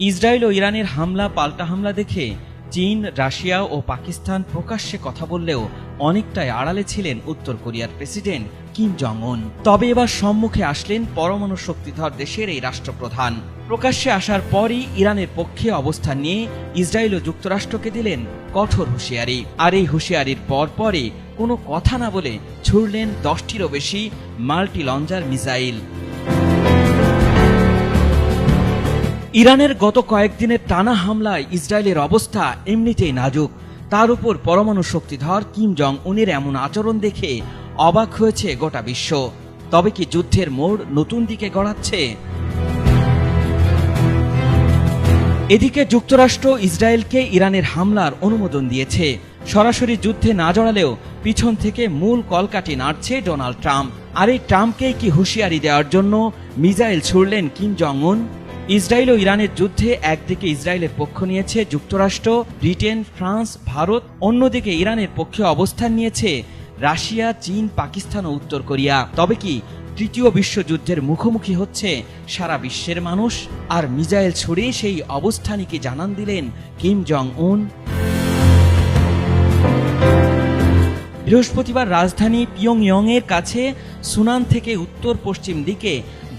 Israel ও ইরানের হামলা পাল্টা হামলা দেখে চীন, রাশিয়া ও পাকিস্তান প্রকাশ্যে কথা বললেও অনেকটাই আড়ালে ছিলেন উত্তর কোরিয়ার প্রেসিডেন্ট কিম জং উন। তবে এবার সম্মুখে আসলেন পরমাণু শক্তিধর দেশের এই রাষ্ট্রপ্রধান। প্রকাশ্যে আসার পরই ইরানের পক্ষে অবস্থান নিয়ে ইসরায়েল ও যুক্তরাষ্ট্রকে দিলেন কঠোর হুঁশিয়ারি। আর এই হুঁশিয়ারির পরপরই কোনো কথা না বলে ছুড়লেন 10টিরও বেশি মাল্টি লঞ্চার মিসাইল। ইরানের গত কয়েকদিনের টানা হামলায় ইসরায়েলের অবস্থা এমনিতেই নাজুক। তার উপর পরমাণু শক্তিধর কিম জং উনের এমন আচরণ দেখে অবাক হয়েছে গোটা বিশ্ব। তবে কি যুদ্ধের মোড় নতুন দিকে গড়াচ্ছে? এদিকে যুক্তরাষ্ট্র ইসরায়েলকে ইরানের হামলার অনুমোদন দিয়েছে। সরাসরি যুদ্ধে না জড়ালেও পিছন থেকে মূল কলকাঠি নাড়ছে ডোনাল্ড ট্রাম্প। আর এই ট্রাম্পকেই কি হুঁশিয়ারি দেওয়ার জন্য মিসাইল ছুড়লেন কিম জং উন? ইসরায়েল ও ইরানের যুদ্ধে একদিকে ইসরায়েলের পক্ষ নিয়েছে যুক্তরাষ্ট্র, ব্রিটেন, ফ্রান্স, ভারত। অন্যদিকে ইরানের পক্ষে অবস্থান নিয়েছে রাশিয়া, চীন, পাকিস্তান ও উত্তর কোরিয়া। তবে কি তৃতীয় বিশ্বযুদ্ধের মুখোমুখি হচ্ছে সারা বিশ্বের মানুষ? আর মিসাইল ছুড়ে সেই অবস্থানই কি জানান দিলেন কিম জং উন? বৃহস্পতিবার রাজধানী পিয়ংইয়ংয়ের কাছে সুনান থেকে উত্তর পশ্চিম দিকে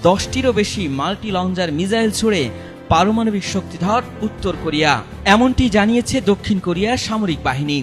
10টিরও বেশি মাল্টি লঞ্চার মিসাইল ছুড়ে পারমাণবিক শক্তিধর উত্তর কোরিয়া, এমনটি জানিয়েছে দক্ষিণ কোরিয়ার সামরিক বাহিনী।